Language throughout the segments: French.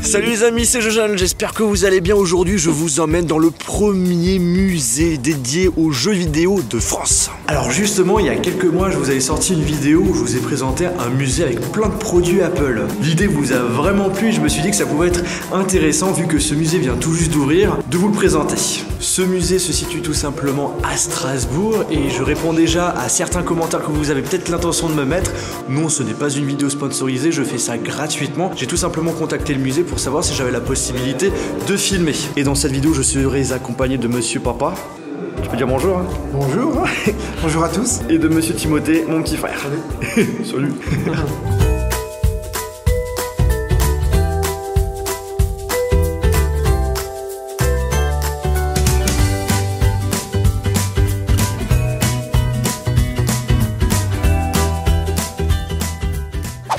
Salut les amis, c'est Jojan, j'espère que vous allez bien. Aujourd'hui, je vous emmène dans le premier musée dédié aux jeux vidéo de France. Alors justement, il y a quelques mois, je vous avais sorti une vidéo où je vous ai présenté un musée avec plein de produits Apple. L'idée vous a vraiment plu et je me suis dit que ça pouvait être intéressant, vu que ce musée vient tout juste d'ouvrir, de vous le présenter. Ce musée se situe tout simplement à Strasbourg et je réponds déjà à certains commentaires que vous avez peut-être l'intention de me mettre. Non, ce n'est pas une vidéo sponsorisée, je fais ça gratuitement. J'ai tout simplement contacté le musée pour savoir si j'avais la possibilité de filmer. Et dans cette vidéo, je serai accompagné de Monsieur Papa. Tu peux dire bonjour, hein? Bonjour. Bonjour à tous. Et de Monsieur Timothée, mon petit frère. Salut. Salut.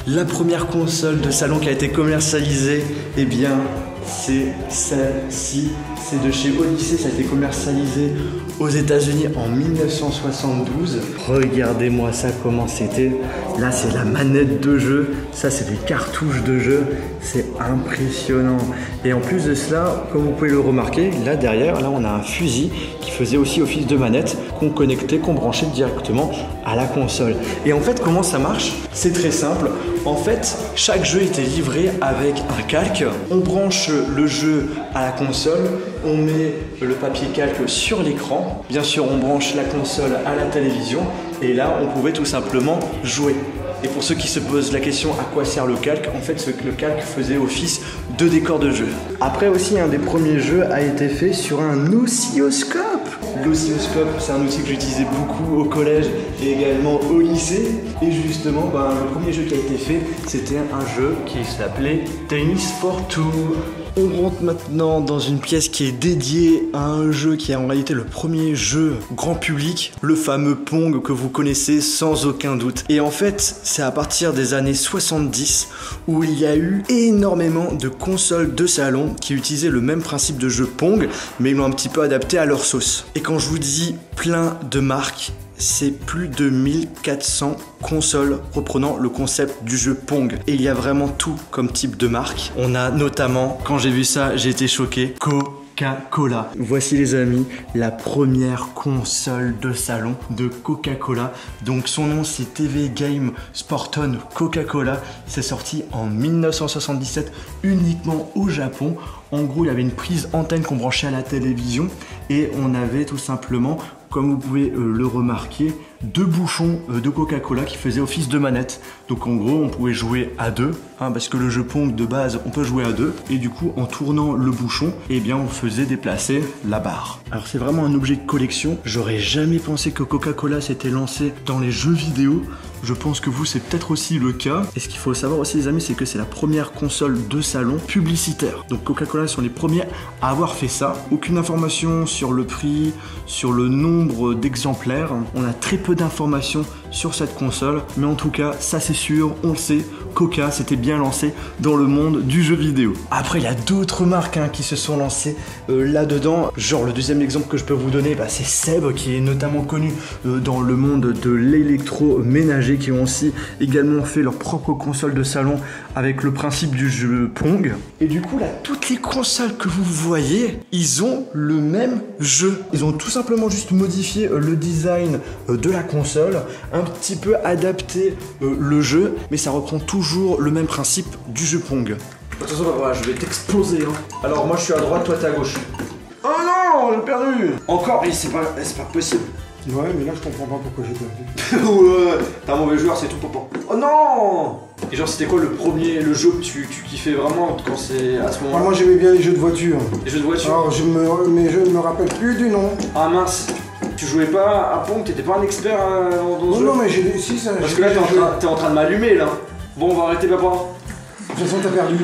La première console de salon qui a été commercialisée, eh bien, c'est celle-ci. C'est de chez Odyssey, ça a été commercialisé aux États-Unis en 1972. Regardez-moi ça, comment c'était. Là, c'est la manette de jeu. Ça, c'est des cartouches de jeu. C'est impressionnant. Et en plus de cela, comme vous pouvez le remarquer, là derrière, là, on a un fusil qui faisait aussi office de manette qu'on connectait, qu'on branchait directement à la console. Et en fait, comment ça marche? C'est très simple. En fait, chaque jeu était livré avec un calque. On branche le jeu à la console. On met le papier calque sur l'écran. Bien sûr, on branche la console à la télévision. Et là, on pouvait tout simplement jouer. Et pour ceux qui se posent la question à quoi sert le calque, en fait, le calque faisait office de décor de jeu. Après aussi, un des premiers jeux a été fait sur un oscilloscope. L'oscilloscope, c'est un outil que j'utilisais beaucoup au collège et également au lycée. Et justement, le premier jeu qui a été fait, c'était un jeu qui s'appelait Tennis for Two. On rentre maintenant dans une pièce qui est dédiée à un jeu qui est en réalité le premier jeu grand public, le fameux Pong que vous connaissez sans aucun doute. Et en fait, c'est à partir des années 70 où il y a eu énormément de consoles de salon qui utilisaient le même principe de jeu Pong, mais ils l'ont un petit peu adapté à leur sauce. Et quand je vous dis plein de marques, c'est plus de 1400 consoles reprenant le concept du jeu Pong. Et il y a vraiment tout comme type de marque. On a notamment, quand j'ai vu ça, j'ai été choqué, Coca-Cola. Voici les amis, la première console de salon de Coca-Cola. Donc son nom c'est TV Game Sporton Coca-Cola. C'est sorti en 1977 uniquement au Japon. En gros, il y avait une prise antenne qu'on branchait à la télévision et on avait tout simplement, comme vous pouvez le remarquer, deux bouchons de Coca-Cola qui faisaient office de manette. Donc en gros, on pouvait jouer à deux, parce que le jeu Pong de base, on peut jouer à deux. Et du coup, en tournant le bouchon, eh bien, on faisait déplacer la barre. Alors c'est vraiment un objet de collection. J'aurais jamais pensé que Coca-Cola s'était lancé dans les jeux vidéo. Je pense que vous, c'est peut-être aussi le cas. Et ce qu'il faut savoir aussi, les amis, c'est que c'est la première console de salon publicitaire. Donc Coca-Cola sont les premiers à avoir fait ça. Aucune information sur le prix, sur le nombre d'exemplaires. On a très peu d'informations sur cette console. Mais en tout cas, ça c'est sûr, on le sait, Coca s'était bien lancé dans le monde du jeu vidéo. Après, il y a d'autres marques qui se sont lancées là-dedans. Genre, le deuxième exemple que je peux vous donner, c'est Seb, qui est notamment connu dans le monde de l'électroménager, qui ont aussi également fait leur propre console de salon avec le principe du jeu Pong. Et du coup, là, toutes les consoles que vous voyez, ils ont le même jeu. Ils ont tout simplement juste modifié le design de la console, un petit peu adapté le jeu, mais ça reprend toujours le même principe du jeu Pong. Attention, voilà, je vais t'exploser. Alors moi je suis à droite, toi t'es à gauche. Oh non, j'ai perdu. Encore, et c'est pas possible. Ouais, mais là je comprends pas pourquoi j'ai perdu. Ouais, t'es un mauvais joueur, c'est tout papa. Oh non. Et genre c'était quoi le jeu que tu kiffais vraiment quand c'est à ce moment-là? Moi j'aimais bien les jeux de voiture. Les jeux de voiture? Alors mais je ne me rappelle plus du nom. Ah mince. Tu jouais pas à Pong, t'étais pas un expert dans ce jeu? Non, mais j'ai... Si, ça... Parce que là, t'es en train de m'allumer, là. Bon, on va arrêter, papa. De toute façon, t'as perdu.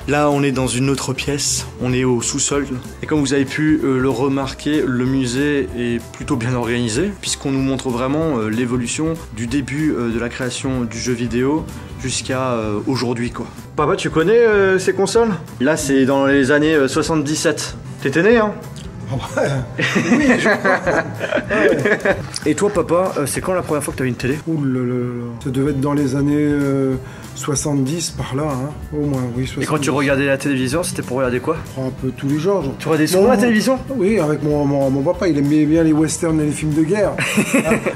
Là, on est dans une autre pièce. On est au sous-sol. Et comme vous avez pu le remarquer, le musée est plutôt bien organisé, puisqu'on nous montre vraiment l'évolution du début de la création du jeu vidéo jusqu'à aujourd'hui, quoi. Papa, tu connais ces consoles? Là, c'est dans les années 77. T'étais né, hein? Oui, je crois. Et toi papa, c'est quand la première fois que tu as eu une télé? Ouh là là là. Ça devait être dans les années 70 par là, hein. Au moins, oui. 70. Et quand tu regardais la télévision, c'était pour regarder quoi? Un peu tous les genres. Tu regardais souvent la télévision? Oui, avec mon papa, il aimait bien les westerns et les films de guerre.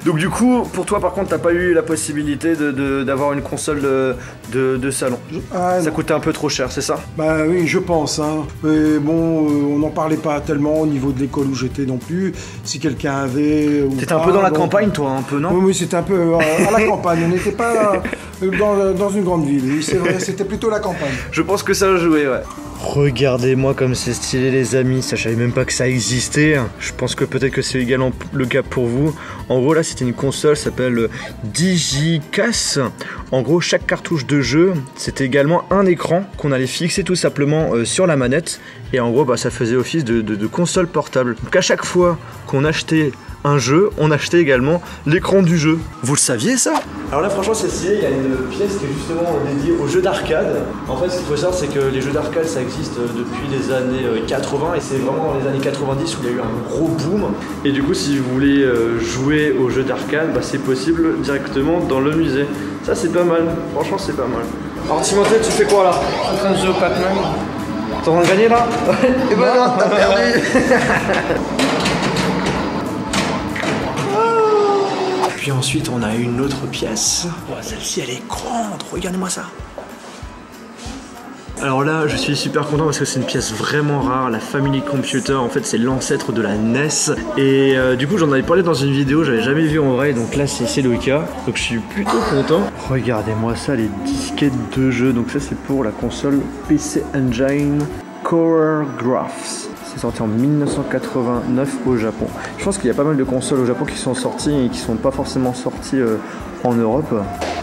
Donc du coup, pour toi par contre, t'as pas eu la possibilité d'avoir une console de salon. Ça coûtait un peu trop cher, c'est ça? Bah oui, je pense. Hein. Mais bon, on n'en parlait pas tellement au niveau de l'école où j'étais non plus. Si quelqu'un avait... T'étais un peu dans la campagne toi, un peu, non? Oui, c'était un peu à la campagne. On n'était pas dans une grande ville. Oui, c'est vrai, c'était plutôt la campagne. Je pense que ça a joué, ouais. Regardez-moi comme c'est stylé les amis, ça je savais même pas que ça existait. Je pense que peut-être que c'est également le cas pour vous. En gros là c'était une console, ça s'appelle Digicast. En gros chaque cartouche de jeu c'était également un écran qu'on allait fixer tout simplement sur la manette. Et en gros bah, ça faisait office de console portable. Donc à chaque fois qu'on achetait un jeu, on achetait également l'écran du jeu. Vous le saviez ça? Alors là franchement c'est stylé, il y a une pièce qui est justement dédiée aux jeux d'arcade. En fait ce qu'il faut savoir c'est que les jeux d'arcade ça existe depuis les années 80 et c'est vraiment dans les années 90 où il y a eu un gros boom. Et du coup si vous voulez jouer aux jeux d'arcade, bah, c'est possible directement dans le musée. Ça c'est pas mal, franchement c'est pas mal. Alors Timothée tu fais quoi là? Je suis en train de jouer au Pac-Man. T'es en train de gagner là? Et ben non, t'as perdu. Puis ensuite on a une autre pièce. Oh, celle-ci elle est grande, regardez-moi ça. Alors là je suis super content parce que c'est une pièce vraiment rare, la Family Computer, en fait c'est l'ancêtre de la NES. Et du coup j'en avais parlé dans une vidéo, j'avais jamais vu en vrai, donc là c'est le cas. Donc je suis plutôt content. Regardez-moi ça, les disquettes de jeu, donc ça c'est pour la console PC Engine Core Graphs. C'est sorti en 1989 au Japon. Je pense qu'il y a pas mal de consoles au Japon qui sont sorties et qui sont pas forcément sorties en Europe.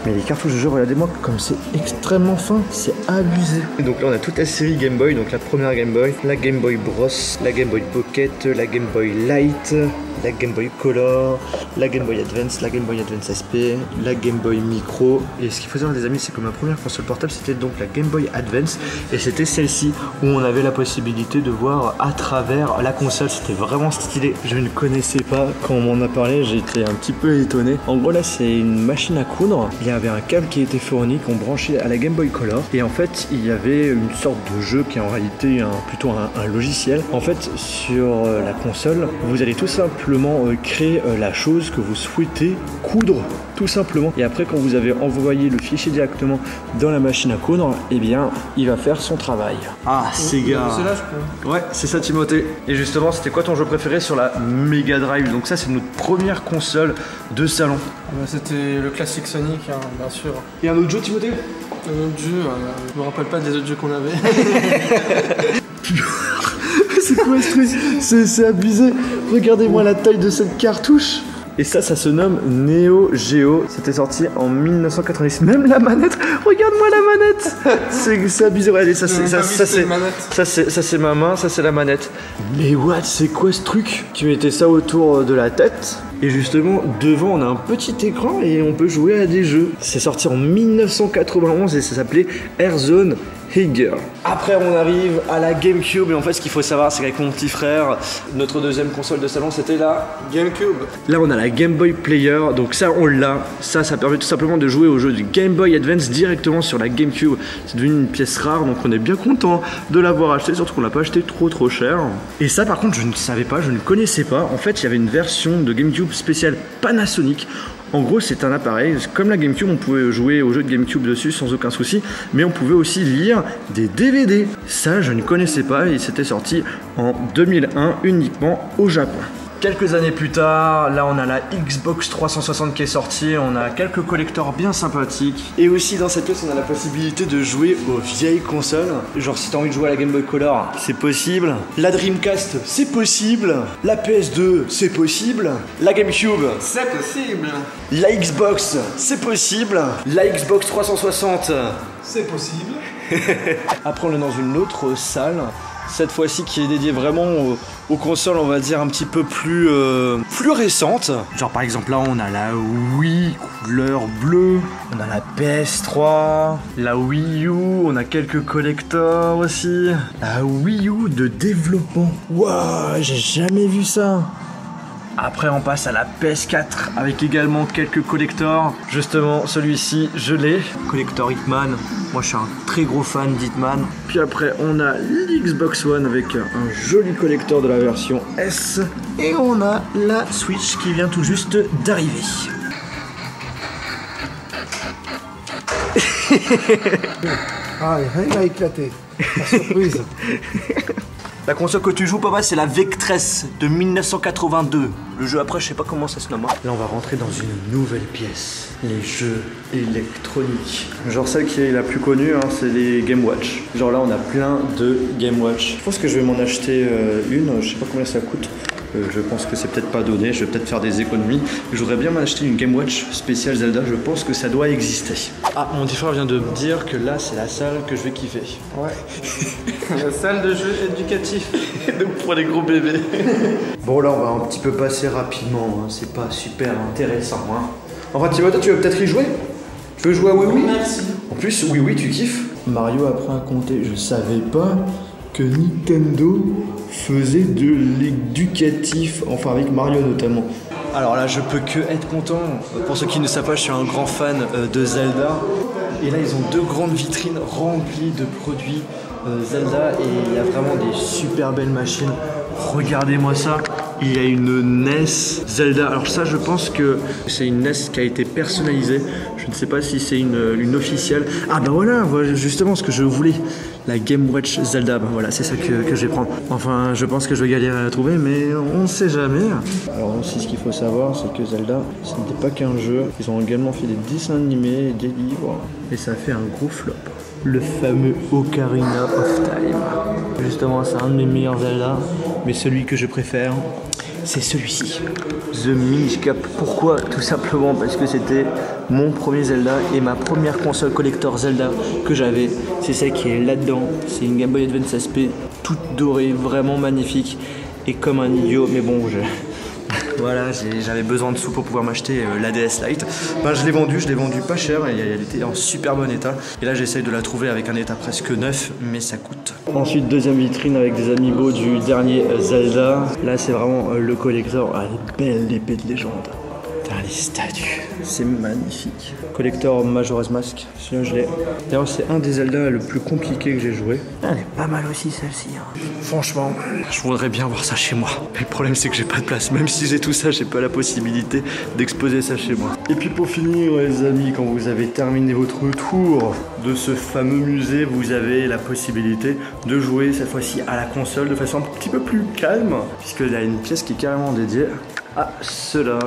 Mais les cartouches de jeu, regardez-moi comme c'est extrêmement fin, c'est abusé. Et donc là on a toute la série Game Boy, donc la première Game Boy, la Game Boy Bros, la Game Boy Pocket, la Game Boy Light, la Game Boy Color, la Game Boy Advance, la Game Boy Advance SP, la Game Boy Micro. Et ce qu'il faut savoir les amis, c'est que ma première console portable c'était donc la Game Boy Advance et c'était celle-ci où on avait la possibilité de voir à travers la console, c'était vraiment stylé. Je ne connaissais pas, quand on m'en a parlé, j'ai été un petit peu étonné. En gros là c'est une machine à coudre, il y avait un câble qui était fourni qu'on branchait à la Game Boy Color et en fait il y avait une sorte de jeu qui est en réalité plutôt un logiciel. En fait sur la console vous allez tout simplement créer la chose que vous souhaitez coudre tout simplement et après quand vous avez envoyé le fichier directement dans la machine à coudre, et bien il va faire son travail. Ah Sega. C'est là je crois. Ouais c'est ça Timothée. Et justement c'était quoi ton jeu préféré sur la Mega Drive? Donc ça c'est notre première console de salon. C'était le classique Sonic, hein, bien sûr. Et un autre jeu Timothée? Un autre jeu, je me rappelle pas des autres jeux qu'on avait. C'est quoi ce truc? C'est abusé. Regardez-moi la taille de cette cartouche. Et ça se nomme Neo Geo. C'était sorti en 1990. Même la manette. Regarde-moi la manette. C'est abusé. Regardez, ça c'est ma main, ça c'est la manette. Mais what? C'est quoi ce truc? Tu mettais ça autour de la tête. Et justement, devant, on a un petit écran et on peut jouer à des jeux. C'est sorti en 1991 et ça s'appelait Airzone Higger. Après, on arrive à la GameCube et en fait, ce qu'il faut savoir, c'est qu'avec mon petit frère, notre deuxième console de salon, c'était la GameCube. Là, on a la Game Boy Player, donc ça, on l'a. Ça permet tout simplement de jouer au jeu du Game Boy Advance directement sur la GameCube. C'est devenu une pièce rare, donc on est bien content de l'avoir acheté, surtout qu'on l'a pas acheté trop cher. Et ça, par contre, je ne savais pas, je ne connaissais pas. En fait, il y avait une version de GameCube spéciale Panasonic. En gros, c'est un appareil, comme la GameCube, on pouvait jouer aux jeux de GameCube dessus sans aucun souci, mais on pouvait aussi lire des DVD. Ça, je ne connaissais pas et c'était sorti en 2001 uniquement au Japon. Quelques années plus tard, là on a la Xbox 360 qui est sortie, on a quelques collectors bien sympathiques. Et aussi dans cette pièce on a la possibilité de jouer aux vieilles consoles. Genre si t'as envie de jouer à la Game Boy Color, c'est possible. La Dreamcast, c'est possible. La PS2, c'est possible. La GameCube, C'est possible. la Xbox, c'est possible. La Xbox 360, C'est possible. après on est dans une autre salle. Cette fois-ci qui est dédiée vraiment aux consoles, on va dire un petit peu plus plus récentes. Genre par exemple là on a la Wii couleur bleue, on a la PS3, la Wii U, on a quelques collectors aussi. La Wii U de développement. Waouh, j'ai jamais vu ça. Après on passe à la PS4 avec également quelques collectors. Justement celui-ci je l'ai. Collector Hitman. Moi je suis un très gros fan d'Hitman. Puis après on a l'Xbox One avec un joli collector de la version S. Et on a la Switch qui vient tout juste d'arriver. Ah, rien à éclater. La surprise. La console que tu joues, papa, c'est la Vectress de 1982. Le jeu après, je sais pas comment ça se nomme. Là, on va rentrer dans une nouvelle pièce. Les jeux électroniques. Genre celle qui est la plus connue, hein, c'est les Game Watch. Genre là, on a plein de Game Watch. Je pense que je vais m'en acheter une. Je sais pas combien ça coûte. Je pense que c'est peut-être pas donné. Je vais peut-être faire des économies. Je voudrais bien m'acheter une Game Watch spéciale Zelda. Je pense que ça doit exister. Ah, mon petit frère vient de me dire que là, c'est la salle que je vais kiffer. Ouais. La salle de jeu éducatif. Pour les gros bébés. Bon là on va un petit peu passer rapidement, hein. C'est pas super intéressant. Hein. Enfin Thibaut, toi tu veux peut-être y jouer? Tu veux jouer à Oui. Merci. En plus Oui tu kiffes. Mario apprend à compter, je savais pas que Nintendo faisait de l'éducatif, enfin avec Mario notamment. Alors là je peux que être content. Pour ceux qui ne savent pas, je suis un grand fan de Zelda. Et là ils ont deux grandes vitrines remplies de produits Zelda et il y a vraiment des super belles machines. Regardez-moi ça, il y a une NES Zelda. Alors ça je pense que c'est une NES qui a été personnalisée. Je ne sais pas si c'est une officielle. Ah bah voilà justement ce que je voulais. La Game Watch Zelda, bah voilà, c'est ça que je vais prendre. Enfin, je pense que je vais galérer à la trouver, mais on ne sait jamais. Alors aussi, ce qu'il faut savoir, c'est que Zelda, ce n'était pas qu'un jeu. Ils ont également fait des dessins animés, des livres, et ça a fait un gros flop. Le fameux Ocarina of Time. Justement, c'est un de mes meilleurs Zelda, mais celui que je préfère, c'est celui-ci. The Minish Cap. Pourquoi? Tout simplement parce que c'était mon premier Zelda et ma première console collector Zelda que j'avais. C'est celle qui est là-dedans. C'est une Game Boy Advance SP, toute dorée, vraiment magnifique. Et comme un idiot, mais bon, voilà, j'avais besoin de sous pour pouvoir m'acheter la DS Lite. Ben, je l'ai vendue pas cher et elle était en super bon état. Et là j'essaye de la trouver avec un état presque neuf, mais ça coûte. Ensuite deuxième vitrine avec des amiibo du dernier Zelda. Là c'est vraiment le collector. Ah, elle est belle l'épée de légende. Putain, les statues, c'est magnifique. Collector Majora's Mask, sinon je l'ai. D'ailleurs c'est un des Zelda le plus compliqué que j'ai joué. Elle est pas mal aussi celle-ci. Hein. Franchement, je voudrais bien voir ça chez moi. Mais le problème c'est que j'ai pas de place. Même si j'ai tout ça, j'ai pas la possibilité d'exposer ça chez moi. Et puis pour finir les amis, quand vous avez terminé votre tour de ce fameux musée, vous avez la possibilité de jouer cette fois-ci à la console de façon un petit peu plus calme. Puisqu'il y a une pièce qui est carrément dédiée à cela.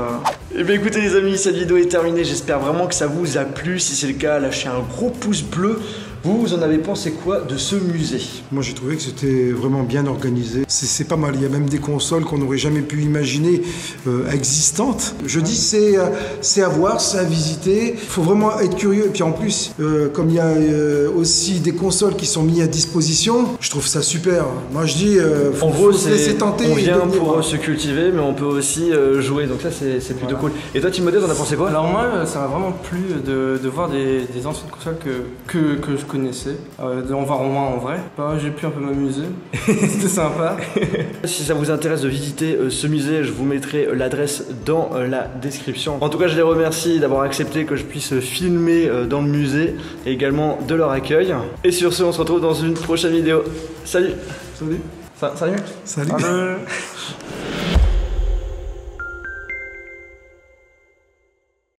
Et bien écoutez les amis, cette vidéo est terminée. J'espère vraiment que ça vous a plu. Si c'est le cas, lâchez un gros pouce bleu. Vous en avez pensé quoi de ce musée? Moi j'ai trouvé que c'était vraiment bien organisé. C'est pas mal, il y a même des consoles qu'on n'aurait jamais pu imaginer existantes. Je dis c'est à voir, c'est à visiter. Il faut vraiment être curieux. Et puis en plus, comme il y a aussi des consoles qui sont mises à disposition, je trouve ça super. Moi je dis, faut se laisser tenter. On vient pour se cultiver, mais on peut aussi jouer. Donc ça c'est plutôt cool. Et toi Timothée, t'en as pensé quoi? Alors moi, ça m'a vraiment plu de voir des anciennes consoles que je connaissais, d'en voir au moins en vrai. J'ai pu un peu m'amuser, c'était sympa. Si ça vous intéresse de visiter ce musée, je vous mettrai l'adresse dans la description. En tout cas, je les remercie d'avoir accepté que je puisse filmer dans le musée et également de leur accueil. Et sur ce, on se retrouve dans une prochaine vidéo. Salut. Salut. Salut. Salut.